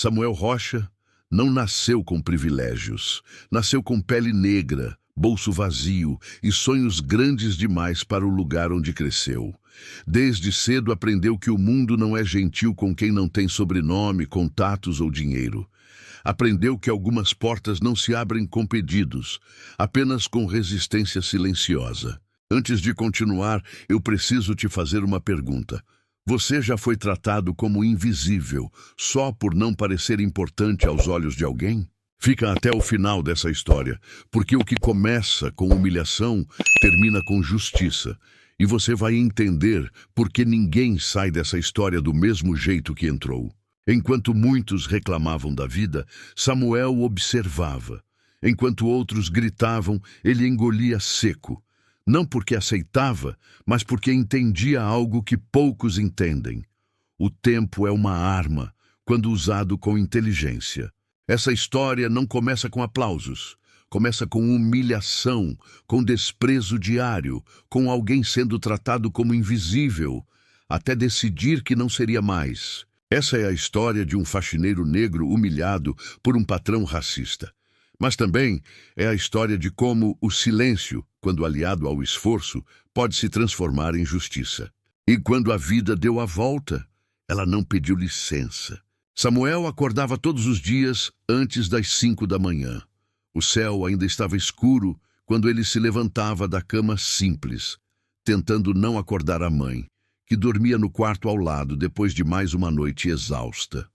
Samuel Rocha não nasceu com privilégios. Nasceu com pele negra, bolso vazio e sonhos grandes demais para o lugar onde cresceu. Desde cedo aprendeu que o mundo não é gentil com quem não tem sobrenome, contatos ou dinheiro. Aprendeu que algumas portas não se abrem com pedidos, apenas com resistência silenciosa. Antes de continuar, eu preciso te fazer uma pergunta. Você já foi tratado como invisível só por não parecer importante aos olhos de alguém? Fica até o final dessa história, porque o que começa com humilhação termina com justiça. E você vai entender por que ninguém sai dessa história do mesmo jeito que entrou. Enquanto muitos reclamavam da vida, Samuel observava. Enquanto outros gritavam, ele engolia seco. Não porque aceitava, mas porque entendia algo que poucos entendem. O tempo é uma arma, quando usado com inteligência. Essa história não começa com aplausos. Começa com humilhação, com desprezo diário, com alguém sendo tratado como invisível, até decidir que não seria mais. Essa é a história de um faxineiro negro humilhado por um patrão racista. Mas também é a história de como o silêncio, quando aliado ao esforço, pode se transformar em justiça. E quando a vida deu a volta, ela não pediu licença. Samuel acordava todos os dias antes das 5 da manhã. O céu ainda estava escuro quando ele se levantava da cama simples, tentando não acordar a mãe, que dormia no quarto ao lado depois de mais uma noite exausta.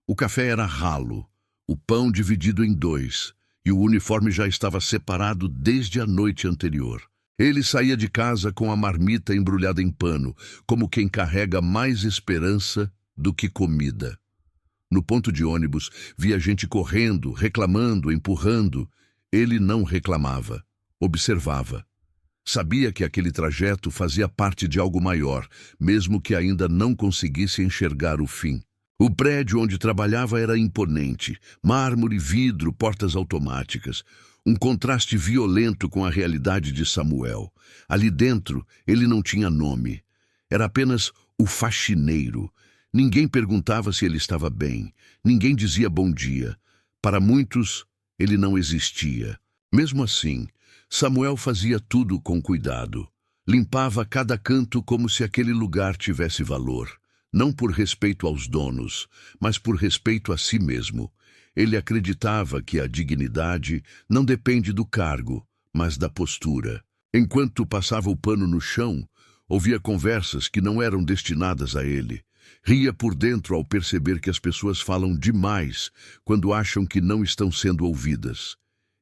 O café era ralo, o pão dividido em 2, e o uniforme já estava separado desde a noite anterior. Ele saía de casa com a marmita embrulhada em pano, como quem carrega mais esperança do que comida. No ponto de ônibus, via gente correndo, reclamando, empurrando. Ele não reclamava, observava. Sabia que aquele trajeto fazia parte de algo maior, mesmo que ainda não conseguisse enxergar o fim. O prédio onde trabalhava era imponente, mármore, vidro, portas automáticas. Um contraste violento com a realidade de Samuel. Ali dentro, ele não tinha nome. Era apenas o faxineiro. Ninguém perguntava se ele estava bem. Ninguém dizia bom dia. Para muitos, ele não existia. Mesmo assim, Samuel fazia tudo com cuidado. Limpava cada canto como se aquele lugar tivesse valor. Não por respeito aos donos, mas por respeito a si mesmo. Ele acreditava que a dignidade não depende do cargo, mas da postura. Enquanto passava o pano no chão, ouvia conversas que não eram destinadas a ele. Ria por dentro ao perceber que as pessoas falam demais quando acham que não estão sendo ouvidas.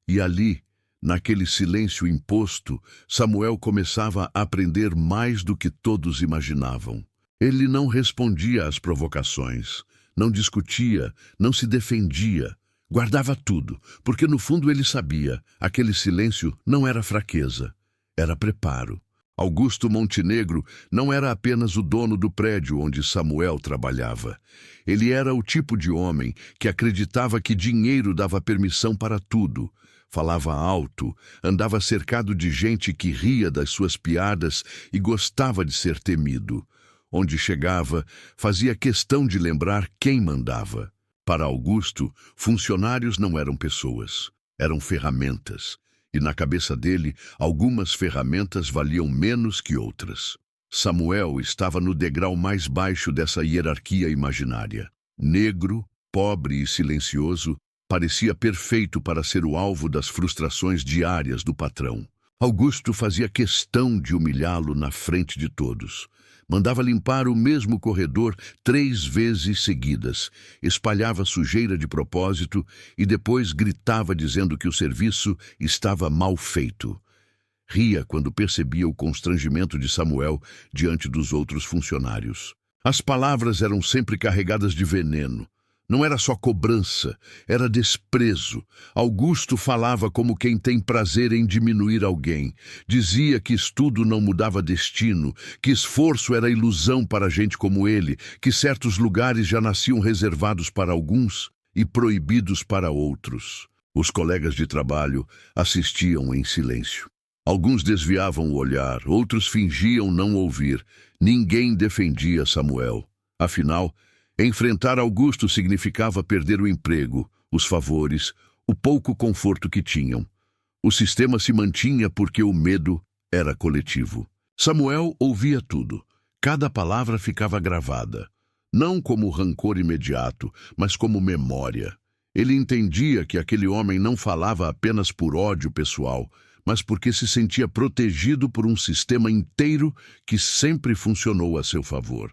E ali, naquele silêncio imposto, Samuel começava a aprender mais do que todos imaginavam. Ele não respondia às provocações, não discutia, não se defendia. Guardava tudo, porque no fundo ele sabia, aquele silêncio não era fraqueza, era preparo. Augusto Montenegro não era apenas o dono do prédio onde Samuel trabalhava. Ele era o tipo de homem que acreditava que dinheiro dava permissão para tudo. Falava alto, andava cercado de gente que ria das suas piadas e gostava de ser temido. Onde chegava, fazia questão de lembrar quem mandava. Para Augusto, funcionários não eram pessoas, eram ferramentas. E na cabeça dele, algumas ferramentas valiam menos que outras. Samuel estava no degrau mais baixo dessa hierarquia imaginária. Negro, pobre e silencioso, parecia perfeito para ser o alvo das frustrações diárias do patrão. Augusto fazia questão de humilhá-lo na frente de todos. Mandava limpar o mesmo corredor 3 vezes seguidas, espalhava sujeira de propósito e depois gritava dizendo que o serviço estava mal feito. Ria quando percebia o constrangimento de Samuel diante dos outros funcionários. As palavras eram sempre carregadas de veneno. Não era só cobrança, era desprezo. Augusto falava como quem tem prazer em diminuir alguém. Dizia que estudo não mudava destino, que esforço era ilusão para gente como ele, que certos lugares já nasciam reservados para alguns e proibidos para outros. Os colegas de trabalho assistiam em silêncio. Alguns desviavam o olhar, outros fingiam não ouvir. Ninguém defendia Samuel. Afinal, Enfrentar Augusto significava perder o emprego, os favores, o pouco conforto que tinham. O sistema se mantinha porque o medo era coletivo. Samuel ouvia tudo. Cada palavra ficava gravada. Não como rancor imediato, mas como memória. Ele entendia que aquele homem não falava apenas por ódio pessoal, mas porque se sentia protegido por um sistema inteiro que sempre funcionou a seu favor.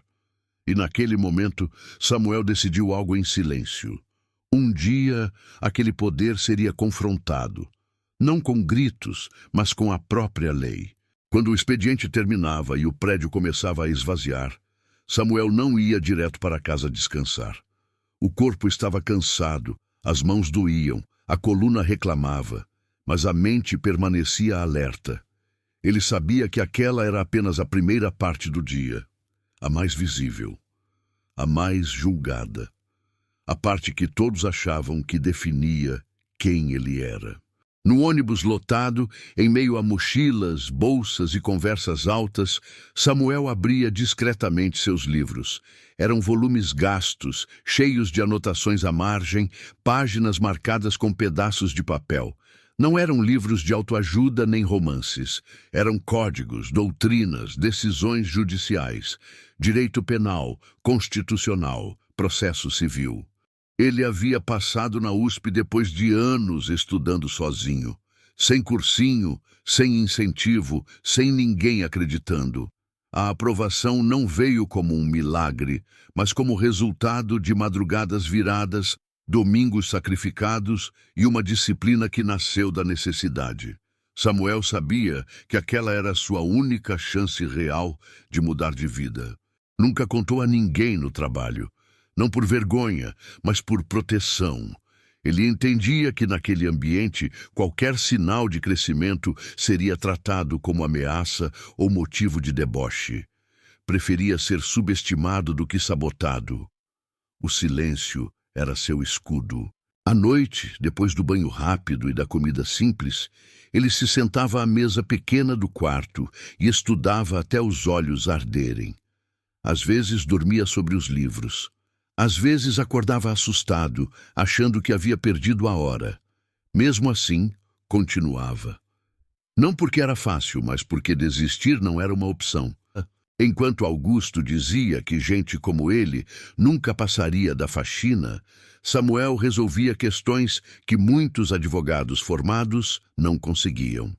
E naquele momento, Samuel decidiu algo em silêncio. Um dia, aquele poder seria confrontado, não com gritos, mas com a própria lei. Quando o expediente terminava e o prédio começava a esvaziar, Samuel não ia direto para casa descansar. O corpo estava cansado, as mãos doíam, a coluna reclamava, mas a mente permanecia alerta. Ele sabia que aquela era apenas a primeira parte do dia, a mais visível, a mais julgada, a parte que todos achavam que definia quem ele era. No ônibus lotado, em meio a mochilas, bolsas e conversas altas, Samuel abria discretamente seus livros. Eram volumes gastos, cheios de anotações à margem, páginas marcadas com pedaços de papel. Não eram livros de autoajuda nem romances. Eram códigos, doutrinas, decisões judiciais, direito penal, constitucional, processo civil. Ele havia passado na USP depois de anos estudando sozinho, sem cursinho, sem incentivo, sem ninguém acreditando. A aprovação não veio como um milagre, mas como resultado de madrugadas viradas, domingos sacrificados e uma disciplina que nasceu da necessidade. Samuel sabia que aquela era a sua única chance real de mudar de vida. Nunca contou a ninguém no trabalho. Não por vergonha, mas por proteção. Ele entendia que naquele ambiente qualquer sinal de crescimento seria tratado como ameaça ou motivo de deboche. Preferia ser subestimado do que sabotado. O silêncio era seu escudo. À noite, depois do banho rápido e da comida simples, ele se sentava à mesa pequena do quarto e estudava até os olhos arderem. Às vezes dormia sobre os livros. Às vezes acordava assustado, achando que havia perdido a hora. Mesmo assim, continuava. Não porque era fácil, mas porque desistir não era uma opção. Enquanto Augusto dizia que gente como ele nunca passaria da faxina, Samuel resolvia questões que muitos advogados formados não conseguiam.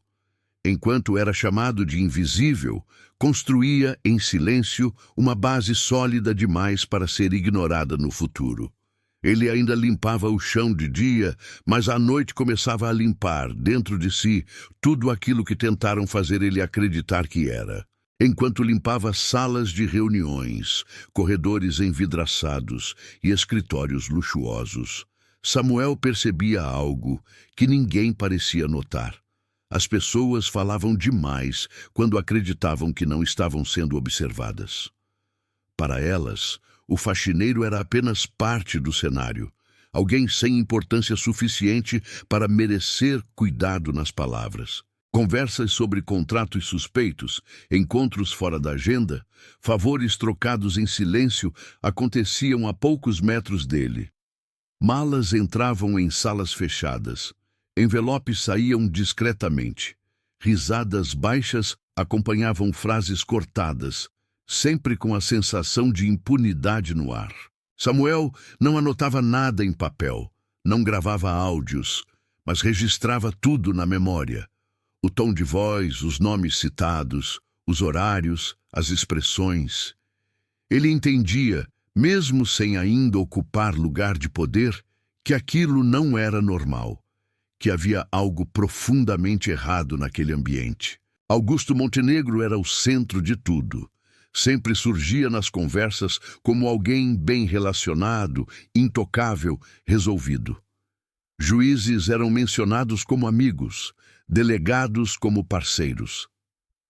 Enquanto era chamado de invisível, construía em silêncio uma base sólida demais para ser ignorada no futuro. Ele ainda limpava o chão de dia, mas à noite começava a limpar, dentro de si, tudo aquilo que tentaram fazer ele acreditar que era. Enquanto limpava salas de reuniões, corredores envidraçados e escritórios luxuosos, Samuel percebia algo que ninguém parecia notar. As pessoas falavam demais quando acreditavam que não estavam sendo observadas. Para elas, o faxineiro era apenas parte do cenário, alguém sem importância suficiente para merecer cuidado nas palavras. Conversas sobre contratos suspeitos, encontros fora da agenda, favores trocados em silêncio aconteciam a poucos metros dele. Malas entravam em salas fechadas. Envelopes saíam discretamente. Risadas baixas acompanhavam frases cortadas, sempre com a sensação de impunidade no ar. Samuel não anotava nada em papel, não gravava áudios, mas registrava tudo na memória. O tom de voz, os nomes citados, os horários, as expressões. Ele entendia, mesmo sem ainda ocupar lugar de poder, que aquilo não era normal, que havia algo profundamente errado naquele ambiente. Augusto Montenegro era o centro de tudo. Sempre surgia nas conversas como alguém bem relacionado, intocável, resolvido. Juízes eram mencionados como amigos, delegados como parceiros.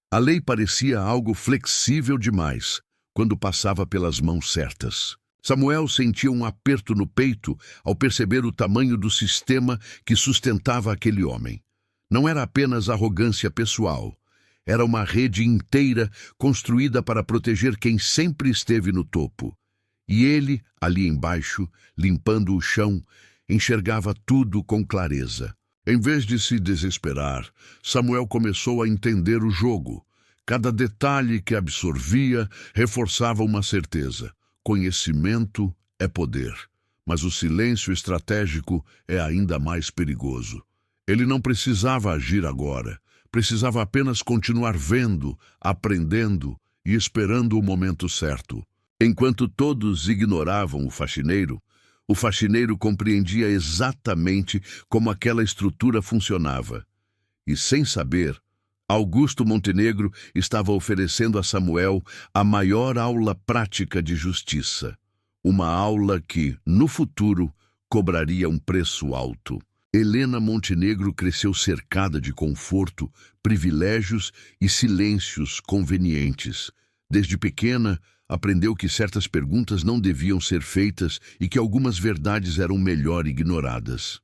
A lei parecia algo flexível demais quando passava pelas mãos certas. Samuel sentia um aperto no peito ao perceber o tamanho do sistema que sustentava aquele homem. Não era apenas arrogância pessoal. Era uma rede inteira construída para proteger quem sempre esteve no topo. E ele, ali embaixo, limpando o chão, enxergava tudo com clareza. Em vez de se desesperar, Samuel começou a entender o jogo. Cada detalhe que absorvia reforçava uma certeza: conhecimento é poder, mas o silêncio estratégico é ainda mais perigoso. Ele não precisava agir agora, precisava apenas continuar vendo, aprendendo e esperando o momento certo. Enquanto todos ignoravam o faxineiro compreendia exatamente como aquela estrutura funcionava. E, sem saber, Augusto Montenegro estava oferecendo a Samuel a maior aula prática de justiça. Uma aula que, no futuro, cobraria um preço alto. Helena Montenegro cresceu cercada de conforto, privilégios e silêncios convenientes. Desde pequena, aprendeu que certas perguntas não deviam ser feitas e que algumas verdades eram melhor ignoradas.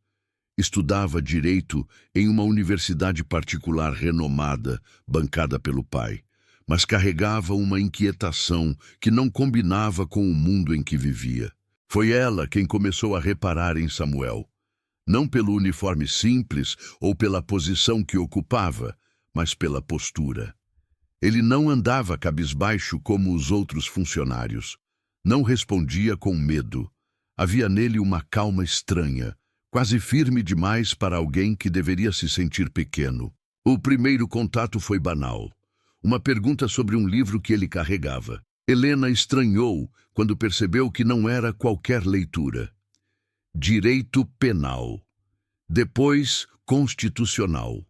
Estudava direito em uma universidade particular renomada, bancada pelo pai, mas carregava uma inquietação que não combinava com o mundo em que vivia. Foi ela quem começou a reparar em Samuel. Não pelo uniforme simples ou pela posição que ocupava, mas pela postura. Ele não andava cabisbaixo como os outros funcionários. Não respondia com medo. Havia nele uma calma estranha, quase firme demais para alguém que deveria se sentir pequeno. O primeiro contato foi banal. Uma pergunta sobre um livro que ele carregava. Helena estranhou quando percebeu que não era qualquer leitura. Direito penal. Depois, constitucional.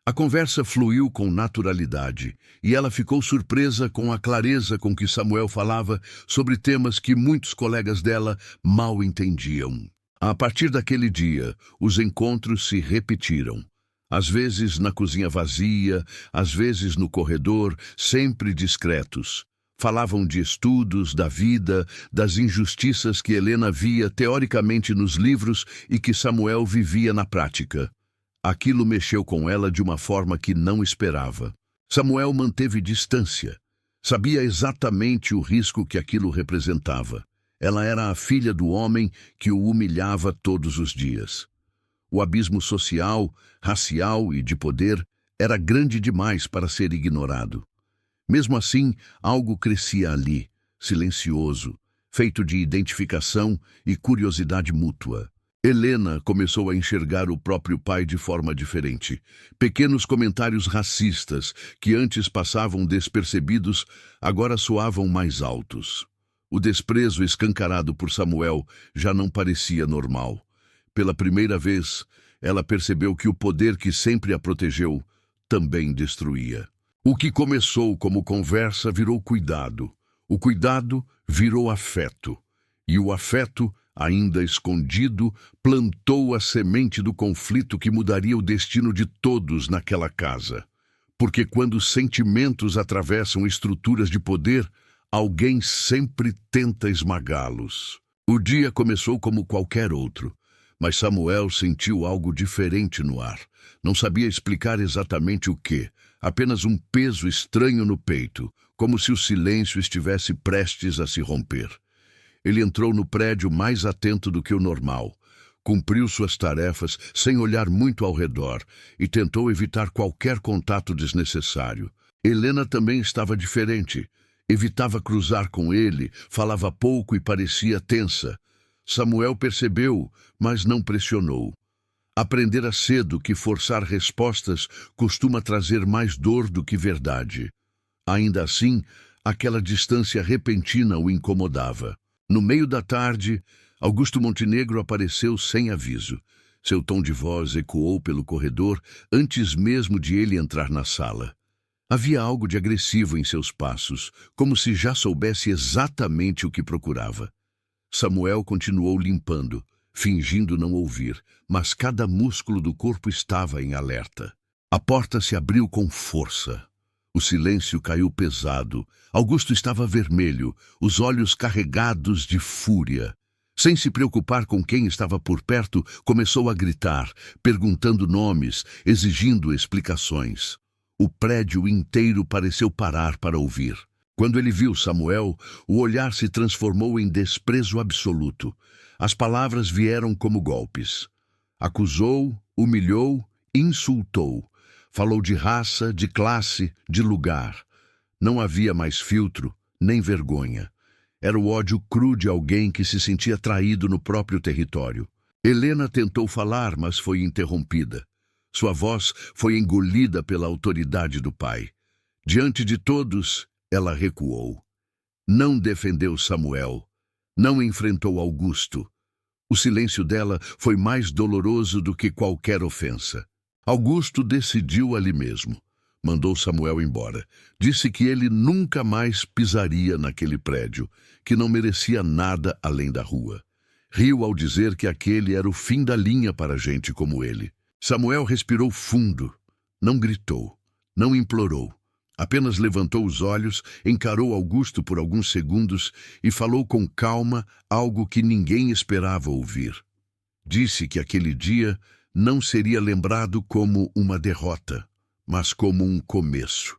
A conversa fluiu com naturalidade e ela ficou surpresa com a clareza com que Samuel falava sobre temas que muitos colegas dela mal entendiam. A partir daquele dia, os encontros se repetiram. Às vezes na cozinha vazia, às vezes no corredor, sempre discretos. Falavam de estudos, da vida, das injustiças que Helena via teoricamente nos livros e que Samuel vivia na prática. Aquilo mexeu com ela de uma forma que não esperava. Samuel manteve distância. Sabia exatamente o risco que aquilo representava. Ela era a filha do homem que o humilhava todos os dias. O abismo social, racial e de poder era grande demais para ser ignorado. Mesmo assim, algo crescia ali, silencioso, feito de identificação e curiosidade mútua. Helena começou a enxergar o próprio pai de forma diferente. Pequenos comentários racistas, que antes passavam despercebidos, agora soavam mais altos. O desprezo escancarado por Samuel já não parecia normal. Pela primeira vez, ela percebeu que o poder que sempre a protegeu também destruía. O que começou como conversa virou cuidado. O cuidado virou afeto. E o afeto, ainda escondido, plantou a semente do conflito que mudaria o destino de todos naquela casa. Porque quando sentimentos atravessam estruturas de poder, alguém sempre tenta esmagá-los. O dia começou como qualquer outro, mas Samuel sentiu algo diferente no ar. Não sabia explicar exatamente o que, apenas um peso estranho no peito, como se o silêncio estivesse prestes a se romper. Ele entrou no prédio mais atento do que o normal, cumpriu suas tarefas sem olhar muito ao redor e tentou evitar qualquer contato desnecessário. Helena também estava diferente. Evitava cruzar com ele, falava pouco e parecia tensa. Samuel percebeu, mas não pressionou. Aprendera cedo que forçar respostas costuma trazer mais dor do que verdade. Ainda assim, aquela distância repentina o incomodava. No meio da tarde, Augusto Montenegro apareceu sem aviso. Seu tom de voz ecoou pelo corredor antes mesmo de ele entrar na sala. Havia algo de agressivo em seus passos, como se já soubesse exatamente o que procurava. Samuel continuou limpando, fingindo não ouvir, mas cada músculo do corpo estava em alerta. A porta se abriu com força. O silêncio caiu pesado. Augusto estava vermelho, os olhos carregados de fúria. Sem se preocupar com quem estava por perto, começou a gritar, perguntando nomes, exigindo explicações. O prédio inteiro pareceu parar para ouvir. Quando ele viu Samuel, o olhar se transformou em desprezo absoluto. As palavras vieram como golpes. Acusou, humilhou, insultou. Falou de raça, de classe, de lugar. Não havia mais filtro, nem vergonha. Era o ódio cru de alguém que se sentia traído no próprio território. Helena tentou falar, mas foi interrompida. Sua voz foi engolida pela autoridade do pai. Diante de todos, ela recuou. Não defendeu Samuel. Não enfrentou Augusto. O silêncio dela foi mais doloroso do que qualquer ofensa. Augusto decidiu ali mesmo. Mandou Samuel embora. Disse que ele nunca mais pisaria naquele prédio, que não merecia nada além da rua. Riu ao dizer que aquele era o fim da linha para gente como ele. Samuel respirou fundo. Não gritou. Não implorou. Apenas levantou os olhos, encarou Augusto por alguns segundos e falou com calma algo que ninguém esperava ouvir. Disse que aquele dia não seria lembrado como uma derrota, mas como um começo.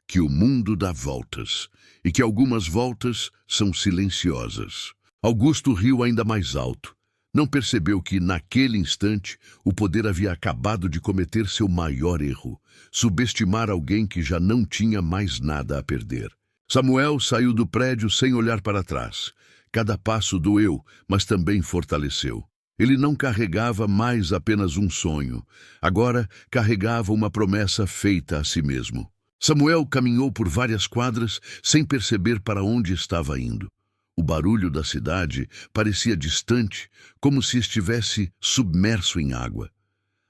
Que o mundo dá voltas e que algumas voltas são silenciosas. Augusto riu ainda mais alto. Não percebeu que, naquele instante, o poder havia acabado de cometer seu maior erro: subestimar alguém que já não tinha mais nada a perder. Samuel saiu do prédio sem olhar para trás. Cada passo doeu, mas também fortaleceu. Ele não carregava mais apenas um sonho. Agora carregava uma promessa feita a si mesmo. Samuel caminhou por várias quadras sem perceber para onde estava indo. O barulho da cidade parecia distante, como se estivesse submerso em água.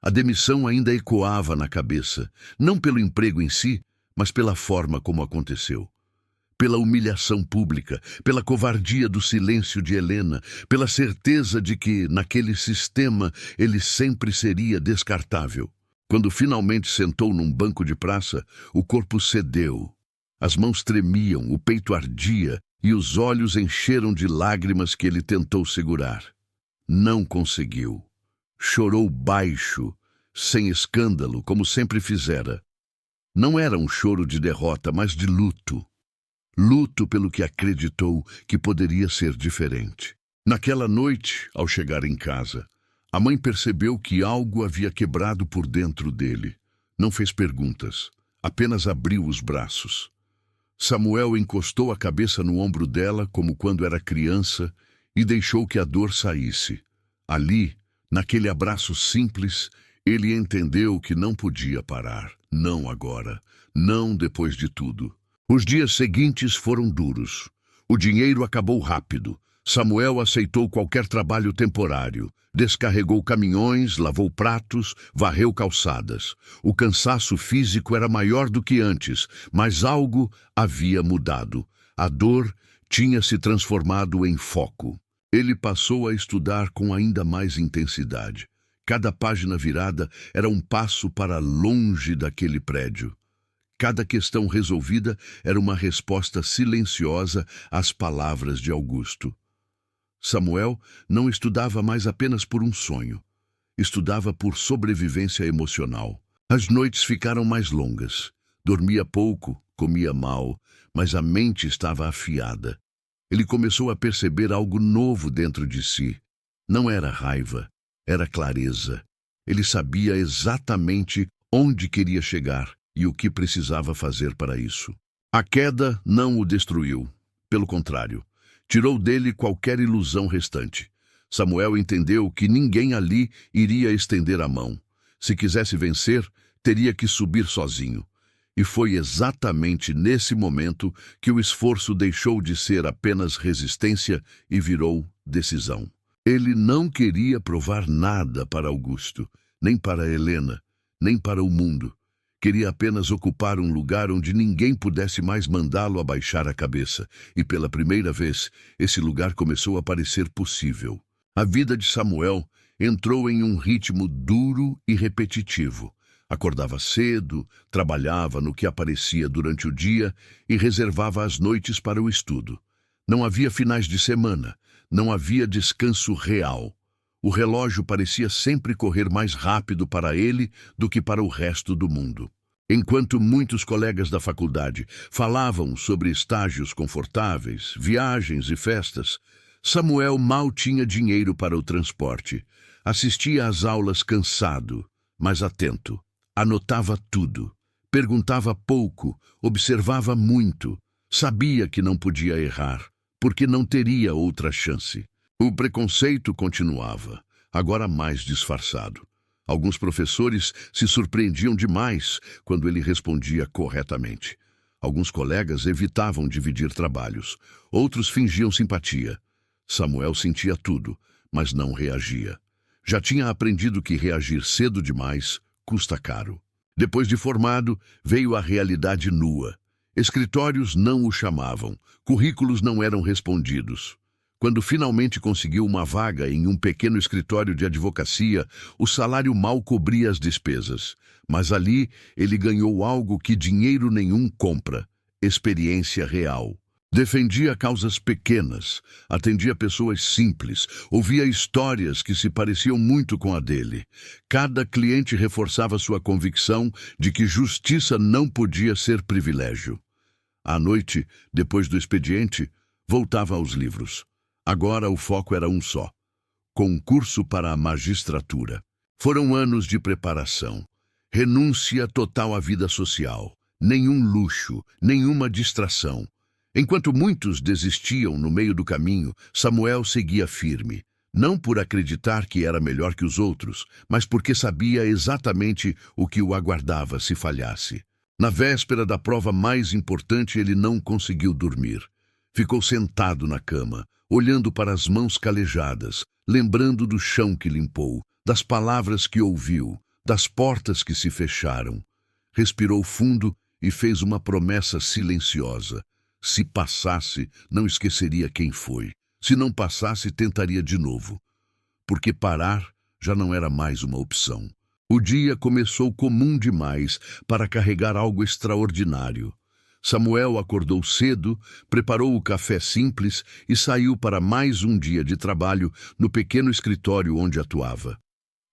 A demissão ainda ecoava na cabeça, não pelo emprego em si, mas pela forma como aconteceu. Pela humilhação pública, pela covardia do silêncio de Helena, pela certeza de que, naquele sistema, ele sempre seria descartável. Quando finalmente sentou num banco de praça, o corpo cedeu. As mãos tremiam, o peito ardia, e os olhos encheram de lágrimas que ele tentou segurar. Não conseguiu. Chorou baixo, sem escândalo, como sempre fizera. Não era um choro de derrota, mas de luto. Luto pelo que acreditou que poderia ser diferente. Naquela noite, ao chegar em casa, a mãe percebeu que algo havia quebrado por dentro dele. Não fez perguntas, apenas abriu os braços. Samuel encostou a cabeça no ombro dela como quando era criança e deixou que a dor saísse. Ali, naquele abraço simples, ele entendeu que não podia parar. Não agora. Não depois de tudo. Os dias seguintes foram duros. O dinheiro acabou rápido. Samuel aceitou qualquer trabalho temporário. Descarregou caminhões, lavou pratos, varreu calçadas. O cansaço físico era maior do que antes, mas algo havia mudado. A dor tinha se transformado em foco. Ele passou a estudar com ainda mais intensidade. Cada página virada era um passo para longe daquele prédio. Cada questão resolvida era uma resposta silenciosa às palavras de Augusto. Samuel não estudava mais apenas por um sonho. Estudava por sobrevivência emocional. As noites ficaram mais longas. Dormia pouco, comia mal, mas a mente estava afiada. Ele começou a perceber algo novo dentro de si. Não era raiva, era clareza. Ele sabia exatamente onde queria chegar e o que precisava fazer para isso. A queda não o destruiu. Pelo contrário, tirou dele qualquer ilusão restante. Samuel entendeu que ninguém ali iria estender a mão. Se quisesse vencer, teria que subir sozinho. E foi exatamente nesse momento que o esforço deixou de ser apenas resistência e virou decisão. Ele não queria provar nada para Augusto, nem para Helena, nem para o mundo. Queria apenas ocupar um lugar onde ninguém pudesse mais mandá-lo abaixar a cabeça. E pela primeira vez, esse lugar começou a parecer possível. A vida de Samuel entrou em um ritmo duro e repetitivo. Acordava cedo, trabalhava no que aparecia durante o dia e reservava as noites para o estudo. Não havia finais de semana, não havia descanso real. O relógio parecia sempre correr mais rápido para ele do que para o resto do mundo. Enquanto muitos colegas da faculdade falavam sobre estágios confortáveis, viagens e festas, Samuel mal tinha dinheiro para o transporte. Assistia às aulas cansado, mas atento. Anotava tudo. Perguntava pouco, observava muito. Sabia que não podia errar, porque não teria outra chance. O preconceito continuava, agora mais disfarçado. Alguns professores se surpreendiam demais quando ele respondia corretamente. Alguns colegas evitavam dividir trabalhos. Outros fingiam simpatia. Samuel sentia tudo, mas não reagia. Já tinha aprendido que reagir cedo demais custa caro. Depois de formado, veio a realidade nua. Escritórios não o chamavam, currículos não eram respondidos. Quando finalmente conseguiu uma vaga em um pequeno escritório de advocacia, o salário mal cobria as despesas. Mas ali ele ganhou algo que dinheiro nenhum compra: experiência real. Defendia causas pequenas, atendia pessoas simples, ouvia histórias que se pareciam muito com a dele. Cada cliente reforçava sua convicção de que justiça não podia ser privilégio. À noite, depois do expediente, voltava aos livros. Agora o foco era um só: concurso para a magistratura. Foram anos de preparação, renúncia total à vida social, nenhum luxo, nenhuma distração. Enquanto muitos desistiam no meio do caminho, Samuel seguia firme, não por acreditar que era melhor que os outros, mas porque sabia exatamente o que o aguardava se falhasse. Na véspera da prova mais importante, ele não conseguiu dormir. Ficou sentado na cama, olhando para as mãos calejadas, lembrando do chão que limpou, das palavras que ouviu, das portas que se fecharam. Respirou fundo e fez uma promessa silenciosa. Se passasse, não esqueceria quem foi. Se não passasse, tentaria de novo. Porque parar já não era mais uma opção. O dia começou comum demais para carregar algo extraordinário. Samuel acordou cedo, preparou o café simples e saiu para mais um dia de trabalho no pequeno escritório onde atuava.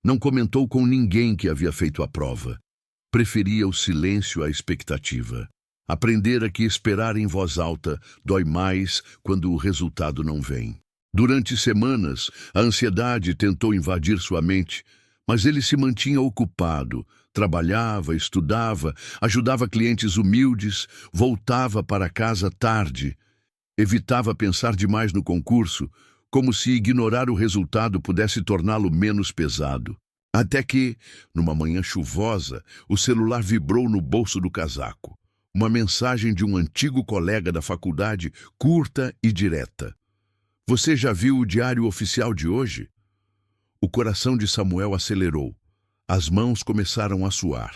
Não comentou com ninguém que havia feito a prova. Preferia o silêncio à expectativa. Aprendera que esperar em voz alta dói mais quando o resultado não vem. Durante semanas, a ansiedade tentou invadir sua mente, mas ele se mantinha ocupado, trabalhava, estudava, ajudava clientes humildes, voltava para casa tarde. Evitava pensar demais no concurso, como se ignorar o resultado pudesse torná-lo menos pesado. Até que, numa manhã chuvosa, o celular vibrou no bolso do casaco. Uma mensagem de um antigo colega da faculdade, curta e direta. Você já viu o diário oficial de hoje? O coração de Samuel acelerou. As mãos começaram a suar.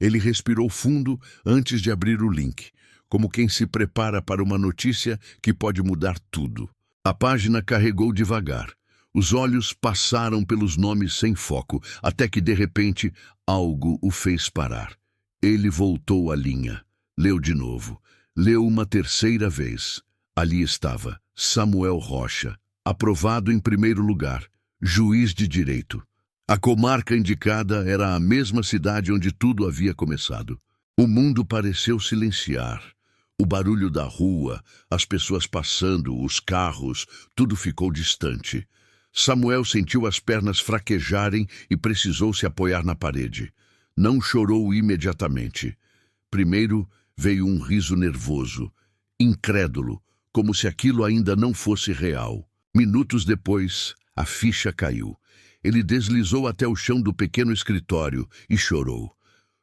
Ele respirou fundo antes de abrir o link, como quem se prepara para uma notícia que pode mudar tudo. A página carregou devagar. Os olhos passaram pelos nomes sem foco, até que, de repente, algo o fez parar. Ele voltou à linha. Leu de novo. Leu uma terceira vez. Ali estava Samuel Rocha, aprovado em primeiro lugar, juiz de direito. A comarca indicada era a mesma cidade onde tudo havia começado. O mundo pareceu silenciar. O barulho da rua, as pessoas passando, os carros, tudo ficou distante. Samuel sentiu as pernas fraquejarem e precisou se apoiar na parede. Não chorou imediatamente. Primeiro veio um riso nervoso, incrédulo, como se aquilo ainda não fosse real. Minutos depois, a ficha caiu. Ele deslizou até o chão do pequeno escritório e chorou.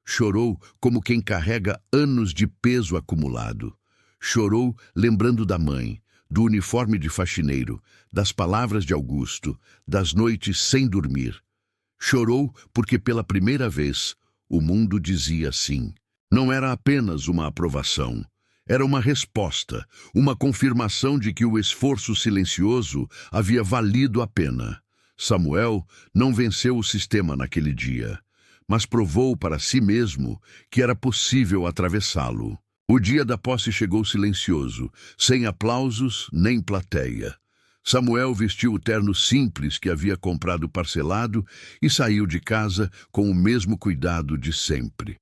Chorou como quem carrega anos de peso acumulado. Chorou lembrando da mãe, do uniforme de faxineiro, das palavras de Augusto, das noites sem dormir. Chorou porque pela primeira vez o mundo dizia sim. Não era apenas uma aprovação. Era uma resposta, uma confirmação de que o esforço silencioso havia valido a pena. Samuel não venceu o sistema naquele dia, mas provou para si mesmo que era possível atravessá-lo. O dia da posse chegou silencioso, sem aplausos nem plateia. Samuel vestiu o terno simples que havia comprado parcelado e saiu de casa com o mesmo cuidado de sempre.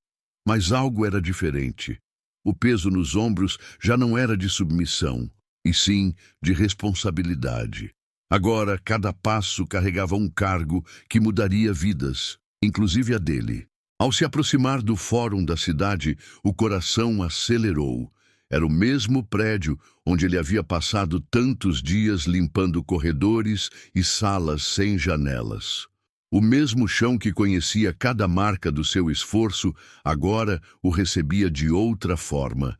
Mas algo era diferente. O peso nos ombros já não era de submissão, e sim de responsabilidade. Agora, cada passo carregava um cargo que mudaria vidas, inclusive a dele. Ao se aproximar do fórum da cidade, o coração acelerou. Era o mesmo prédio onde ele havia passado tantos dias limpando corredores e salas sem janelas. O mesmo chão que conhecia cada marca do seu esforço, agora o recebia de outra forma.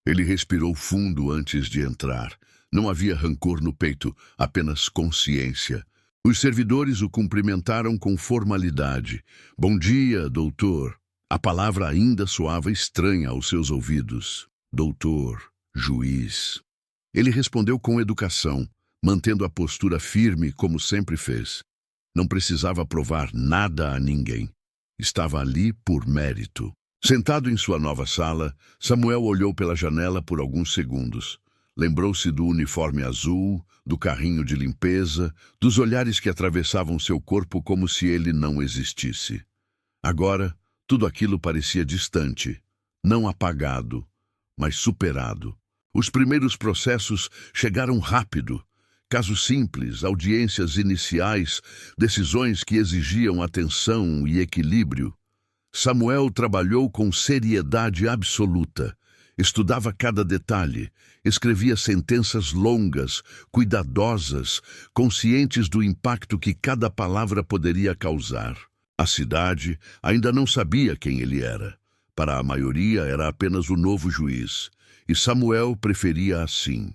Ele respirou fundo antes de entrar. Não havia rancor no peito, apenas consciência. Os servidores o cumprimentaram com formalidade. Bom dia, doutor. A palavra ainda soava estranha aos seus ouvidos. Doutor, juiz. Ele respondeu com educação, mantendo a postura firme como sempre fez. Não precisava provar nada a ninguém. Estava ali por mérito. Sentado em sua nova sala, Samuel olhou pela janela por alguns segundos. Lembrou-se do uniforme azul, do carrinho de limpeza, dos olhares que atravessavam seu corpo como se ele não existisse. Agora, tudo aquilo parecia distante, não apagado, mas superado. Os primeiros processos chegaram rápido. Casos simples, audiências iniciais, decisões que exigiam atenção e equilíbrio. Samuel trabalhou com seriedade absoluta. Estudava cada detalhe, escrevia sentenças longas, cuidadosas, conscientes do impacto que cada palavra poderia causar. A cidade ainda não sabia quem ele era. Para a maioria era apenas o novo juiz, e Samuel preferia assim.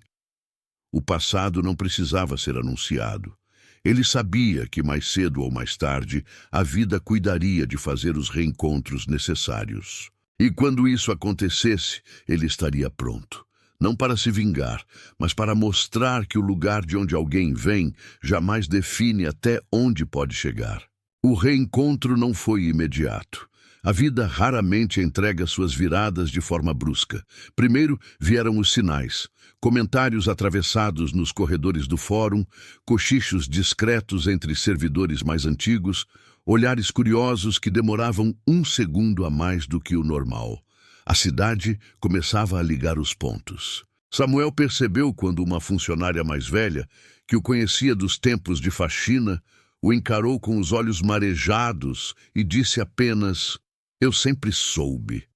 O passado não precisava ser anunciado. Ele sabia que mais cedo ou mais tarde a vida cuidaria de fazer os reencontros necessários. E quando isso acontecesse, ele estaria pronto. Não para se vingar, mas para mostrar que o lugar de onde alguém vem jamais define até onde pode chegar. O reencontro não foi imediato. A vida raramente entrega suas viradas de forma brusca. Primeiro vieram os sinais, comentários atravessados nos corredores do fórum, cochichos discretos entre servidores mais antigos, olhares curiosos que demoravam um segundo a mais do que o normal. A cidade começava a ligar os pontos. Samuel percebeu quando uma funcionária mais velha, que o conhecia dos tempos de faxina, o encarou com os olhos marejados e disse apenas: "Eu sempre soube."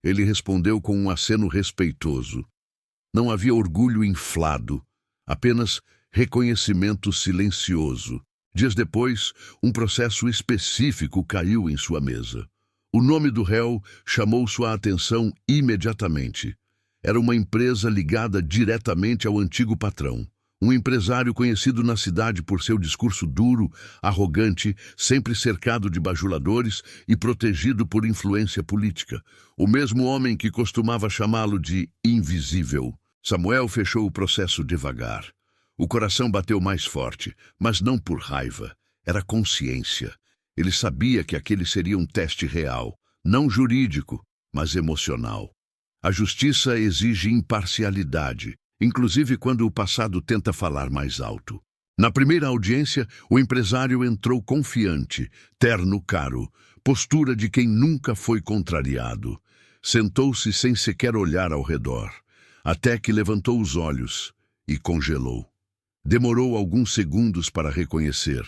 Ele respondeu com um aceno respeitoso. Não havia orgulho inflado, apenas reconhecimento silencioso. Dias depois, um processo específico caiu em sua mesa. O nome do réu chamou sua atenção imediatamente. Era uma empresa ligada diretamente ao antigo patrão. Um empresário conhecido na cidade por seu discurso duro, arrogante, sempre cercado de bajuladores e protegido por influência política. O mesmo homem que costumava chamá-lo de invisível. Samuel fechou o processo devagar. O coração bateu mais forte, mas não por raiva. Era consciência. Ele sabia que aquele seria um teste real, não jurídico, mas emocional. A justiça exige imparcialidade, inclusive quando o passado tenta falar mais alto. Na primeira audiência, o empresário entrou confiante, terno caro, postura de quem nunca foi contrariado. Sentou-se sem sequer olhar ao redor, até que levantou os olhos e congelou. Demorou alguns segundos para reconhecer.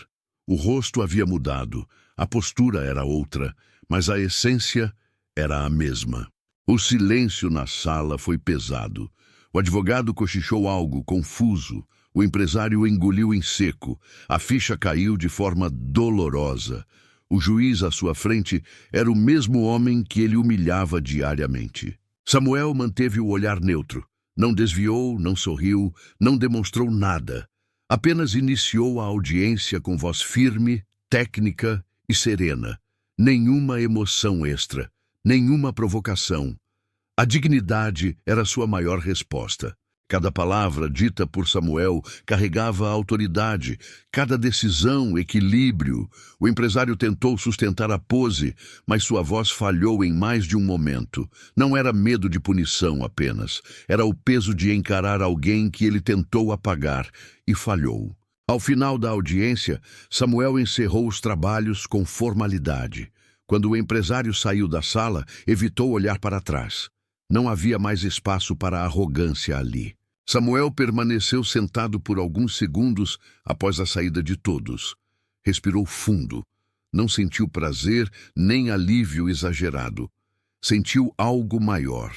O rosto havia mudado, a postura era outra, mas a essência era a mesma. O silêncio na sala foi pesado. O advogado cochichou algo confuso. O empresário engoliu em seco. A ficha caiu de forma dolorosa. O juiz à sua frente era o mesmo homem que ele humilhava diariamente. Samuel manteve o olhar neutro. Não desviou, não sorriu, não demonstrou nada. Apenas iniciou a audiência com voz firme, técnica e serena. Nenhuma emoção extra, nenhuma provocação. A dignidade era sua maior resposta. Cada palavra dita por Samuel carregava autoridade, cada decisão, equilíbrio. O empresário tentou sustentar a pose, mas sua voz falhou em mais de um momento. Não era medo de punição apenas, era o peso de encarar alguém que ele tentou apagar e falhou. Ao final da audiência, Samuel encerrou os trabalhos com formalidade. Quando o empresário saiu da sala, evitou olhar para trás. Não havia mais espaço para arrogância ali. Samuel permaneceu sentado por alguns segundos após a saída de todos. Respirou fundo. Não sentiu prazer nem alívio exagerado. Sentiu algo maior.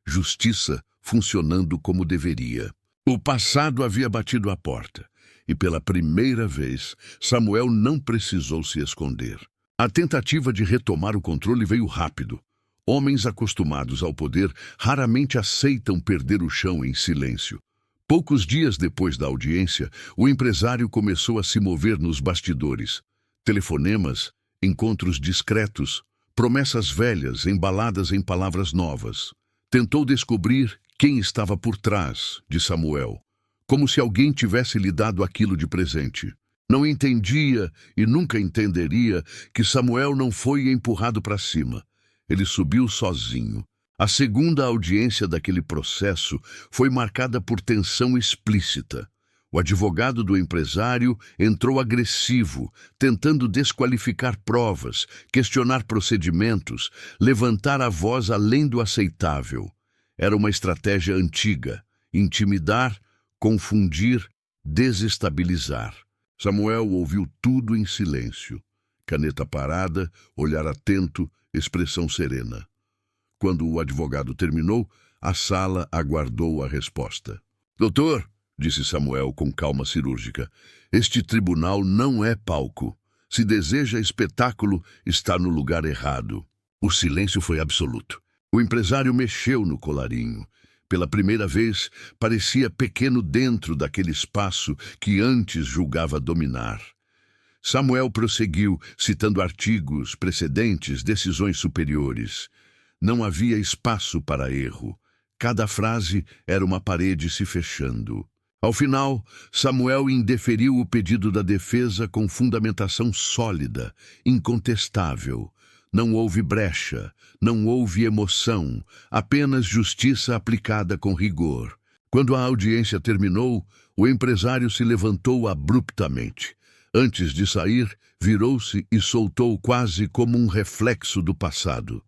Justiça funcionando como deveria. O passado havia batido à porta. E pela primeira vez, Samuel não precisou se esconder. A tentativa de retomar o controle veio rápido. Homens acostumados ao poder raramente aceitam perder o chão em silêncio. Poucos dias depois da audiência, o empresário começou a se mover nos bastidores. Telefonemas, encontros discretos, promessas velhas embaladas em palavras novas. Tentou descobrir quem estava por trás de Samuel, como se alguém tivesse lhe dado aquilo de presente. Não entendia e nunca entenderia que Samuel não foi empurrado para cima. Ele subiu sozinho. A segunda audiência daquele processo foi marcada por tensão explícita. O advogado do empresário entrou agressivo, tentando desqualificar provas, questionar procedimentos, levantar a voz além do aceitável. Era uma estratégia antiga: intimidar, confundir, desestabilizar. Samuel ouviu tudo em silêncio. Caneta parada, olhar atento, expressão serena. Quando o advogado terminou, a sala aguardou a resposta. Doutor, disse Samuel com calma cirúrgica, este tribunal não é palco. Se deseja espetáculo, está no lugar errado. O silêncio foi absoluto. O empresário mexeu no colarinho. Pela primeira vez, parecia pequeno dentro daquele espaço que antes julgava dominar. Samuel prosseguiu, citando artigos, precedentes, decisões superiores. Não havia espaço para erro. Cada frase era uma parede se fechando. Ao final, Samuel indeferiu o pedido da defesa com fundamentação sólida, incontestável. Não houve brecha, não houve emoção, apenas justiça aplicada com rigor. Quando a audiência terminou, o empresário se levantou abruptamente. Antes de sair, virou-se e soltou quase como um reflexo do passado.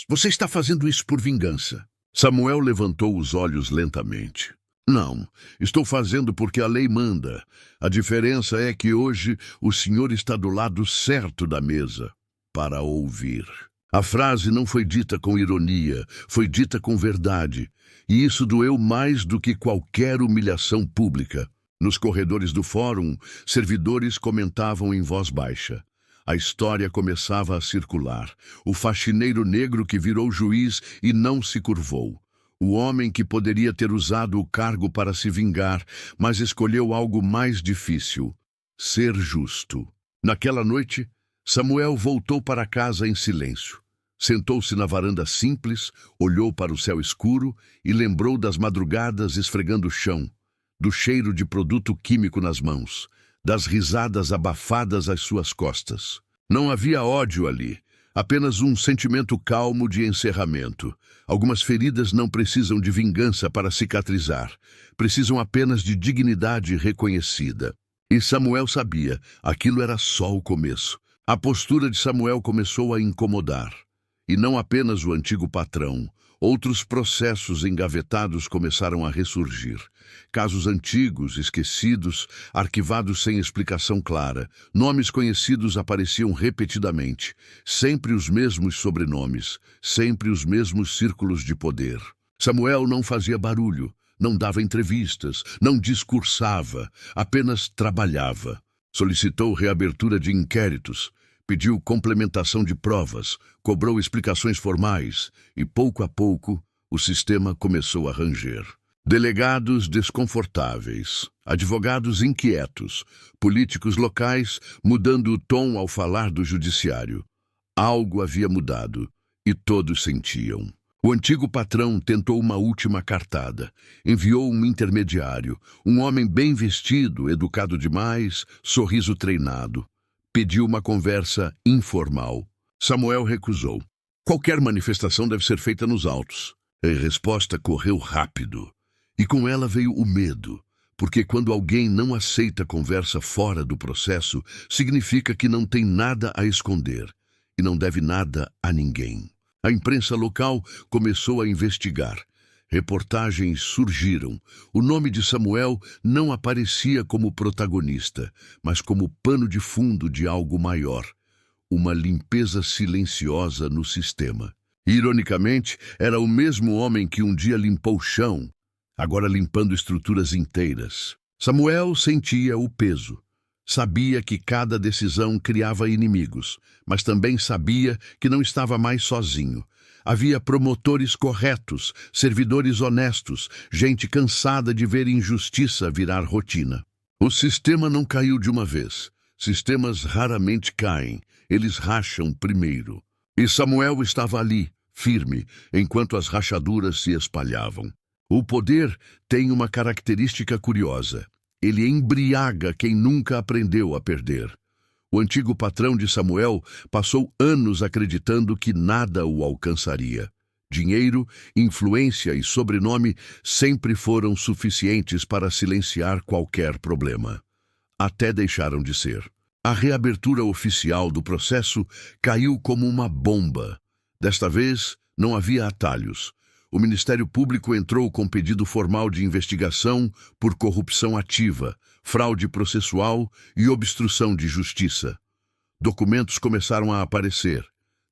Você está fazendo isso por vingança. Samuel levantou os olhos lentamente. Não, estou fazendo porque a lei manda. A diferença é que hoje o senhor está do lado certo da mesa, para ouvir. A frase não foi dita com ironia, foi dita com verdade. E isso doeu mais do que qualquer humilhação pública. Nos corredores do fórum, servidores comentavam em voz baixa. A história começava a circular. O faxineiro negro que virou juiz e não se curvou. O homem que poderia ter usado o cargo para se vingar, mas escolheu algo mais difícil: ser justo. Naquela noite, Samuel voltou para casa em silêncio. Sentou-se na varanda simples, olhou para o céu escuro e lembrou das madrugadas esfregando o chão, do cheiro de produto químico nas mãos, das risadas abafadas às suas costas. Não havia ódio ali, apenas um sentimento calmo de encerramento. Algumas feridas não precisam de vingança para cicatrizar, precisam apenas de dignidade reconhecida. E Samuel sabia, aquilo era só o começo. A postura de Samuel começou a incomodar. E não apenas o antigo patrão. Outros processos engavetados começaram a ressurgir. Casos antigos, esquecidos, arquivados sem explicação clara. Nomes conhecidos apareciam repetidamente. Sempre os mesmos sobrenomes. Sempre os mesmos círculos de poder. Samuel não fazia barulho, não dava entrevistas, não discursava, apenas trabalhava. Solicitou reabertura de inquéritos. Pediu complementação de provas, cobrou explicações formais e, pouco a pouco, o sistema começou a ranger. Delegados desconfortáveis, advogados inquietos, políticos locais mudando o tom ao falar do judiciário. Algo havia mudado e todos sentiam. O antigo patrão tentou uma última cartada. Enviou um intermediário, um homem bem vestido, educado demais, sorriso treinado. Pediu uma conversa informal. Samuel recusou. Qualquer manifestação deve ser feita nos autos. A resposta correu rápido. E com ela veio o medo, porque quando alguém não aceita conversa fora do processo, significa que não tem nada a esconder. e não deve nada a ninguém. A imprensa local começou a investigar. Reportagens surgiram. O nome de Samuel não aparecia como protagonista, mas como pano de fundo de algo maior. Uma limpeza silenciosa no sistema. Ironicamente, era o mesmo homem que um dia limpou o chão, agora limpando estruturas inteiras. Samuel sentia o peso. Sabia que cada decisão criava inimigos, mas também sabia que não estava mais sozinho. Havia promotores corretos, servidores honestos, gente cansada de ver injustiça virar rotina. O sistema não caiu de uma vez. Sistemas raramente caem, eles racham primeiro. E Samuel estava ali, firme, enquanto as rachaduras se espalhavam. O poder tem uma característica curiosa. Ele embriaga quem nunca aprendeu a perder. O antigo patrão de Samuel passou anos acreditando que nada o alcançaria. Dinheiro, influência e sobrenome sempre foram suficientes para silenciar qualquer problema. Até deixaram de ser. A reabertura oficial do processo caiu como uma bomba. Desta vez, não havia atalhos. O Ministério Público entrou com pedido formal de investigação por corrupção ativa, fraude processual e obstrução de justiça. Documentos começaram a aparecer.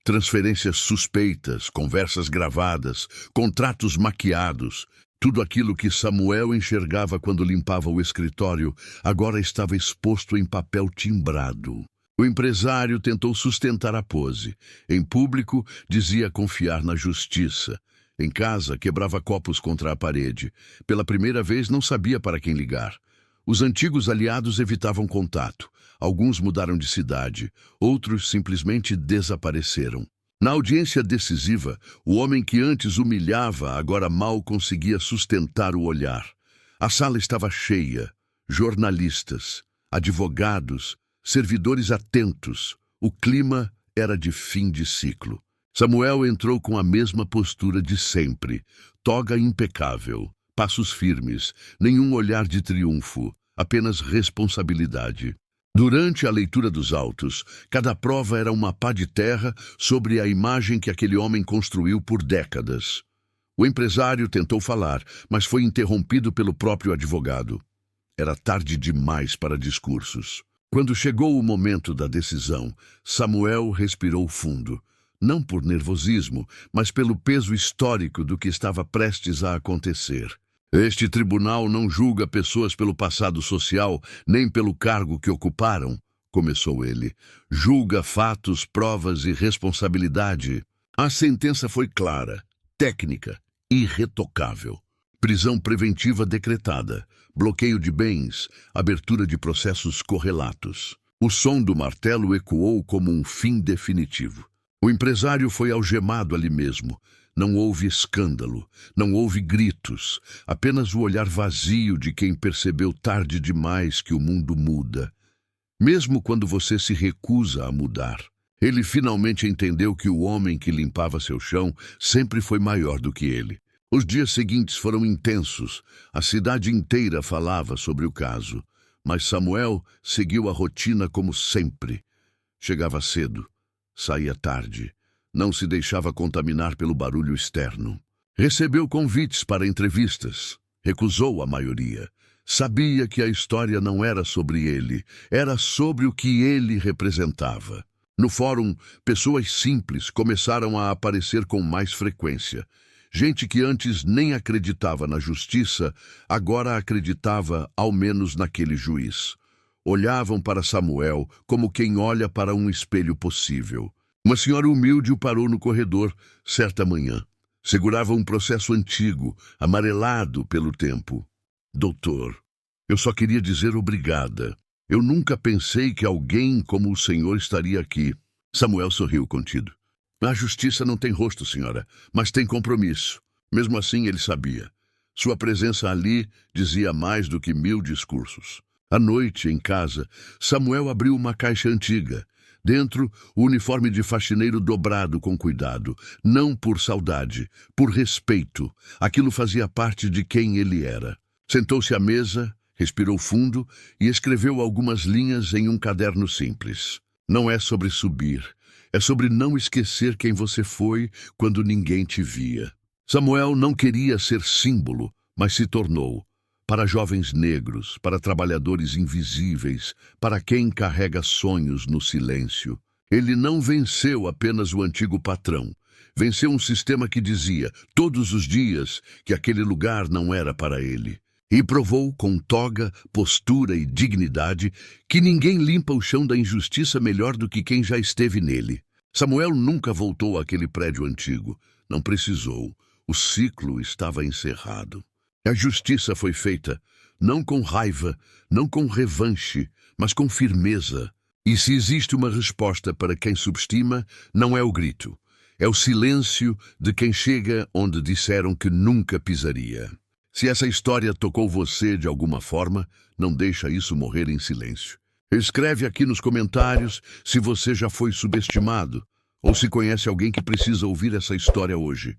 Transferências suspeitas, conversas gravadas, contratos maquiados. Tudo aquilo que Samuel enxergava quando limpava o escritório agora estava exposto em papel timbrado. O empresário tentou sustentar a pose. Em público, dizia confiar na justiça. Em casa, quebrava copos contra a parede. Pela primeira vez, não sabia para quem ligar. Os antigos aliados evitavam contato. Alguns mudaram de cidade, outros simplesmente desapareceram. Na audiência decisiva, o homem que antes humilhava agora mal conseguia sustentar o olhar. A sala estava cheia. Jornalistas, advogados, servidores atentos. O clima era de fim de ciclo. Samuel entrou com a mesma postura de sempre. Toga impecável, passos firmes, nenhum olhar de triunfo, apenas responsabilidade. Durante a leitura dos autos, cada prova era uma pá de terra sobre a imagem que aquele homem construiu por décadas. O empresário tentou falar, mas foi interrompido pelo próprio advogado. Era tarde demais para discursos. Quando chegou o momento da decisão, Samuel respirou fundo. Não por nervosismo, mas pelo peso histórico do que estava prestes a acontecer. Este tribunal não julga pessoas pelo passado social, nem pelo cargo que ocuparam, começou ele. Julga fatos, provas e responsabilidade. A sentença foi clara, técnica, irretocável. Prisão preventiva decretada, bloqueio de bens, abertura de processos correlatos. O som do martelo ecoou como um fim definitivo. O empresário foi algemado ali mesmo. Não houve escândalo, não houve gritos, apenas o olhar vazio de quem percebeu tarde demais que o mundo muda. Mesmo quando você se recusa a mudar. Ele finalmente entendeu que o homem que limpava seu chão sempre foi maior do que ele. Os dias seguintes foram intensos. A cidade inteira falava sobre o caso. Mas Samuel seguiu a rotina como sempre. Chegava cedo, saía tarde. Não se deixava contaminar pelo barulho externo. Recebeu convites para entrevistas. Recusou a maioria. Sabia que a história não era sobre ele, era sobre o que ele representava. No fórum, pessoas simples começaram a aparecer com mais frequência. Gente que antes nem acreditava na justiça, agora acreditava ao menos naquele juiz. Olhavam para Samuel como quem olha para um espelho possível. Uma senhora humilde o parou no corredor, certa manhã. Segurava um processo antigo, amarelado pelo tempo. Doutor, eu só queria dizer obrigada. Eu nunca pensei que alguém como o senhor estaria aqui. Samuel sorriu contido. A justiça não tem rosto, senhora, mas tem compromisso. Mesmo assim, ele sabia. Sua presença ali dizia mais do que 1000 discursos. À noite, em casa, Samuel abriu uma caixa antiga. Dentro, o uniforme de faxineiro dobrado com cuidado, não por saudade, por respeito. Aquilo fazia parte de quem ele era. Sentou-se à mesa, respirou fundo e escreveu algumas linhas em um caderno simples. Não é sobre subir, É sobre não esquecer quem você foi quando ninguém te via. Samuel não queria ser símbolo, mas se tornou. Para jovens negros, para trabalhadores invisíveis, para quem carrega sonhos no silêncio. Ele não venceu apenas o antigo patrão. Venceu um sistema que dizia, todos os dias, que aquele lugar não era para ele. E provou, com toga, postura e dignidade, que ninguém limpa o chão da injustiça melhor do que quem já esteve nele. Samuel nunca voltou àquele prédio antigo. Não precisou. O ciclo estava encerrado. A justiça foi feita, não com raiva, não com revanche, mas com firmeza. E se existe uma resposta para quem subestima, não é o grito. É o silêncio de quem chega onde disseram que nunca pisaria. Se essa história tocou você de alguma forma, não deixa isso morrer em silêncio. Escreve aqui nos comentários se você já foi subestimado ou se conhece alguém que precisa ouvir essa história hoje.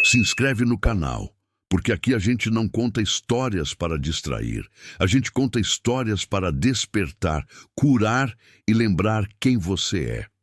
Se inscreve no canal, porque aqui a gente não conta histórias para distrair. A gente conta histórias para despertar, curar e lembrar quem você é.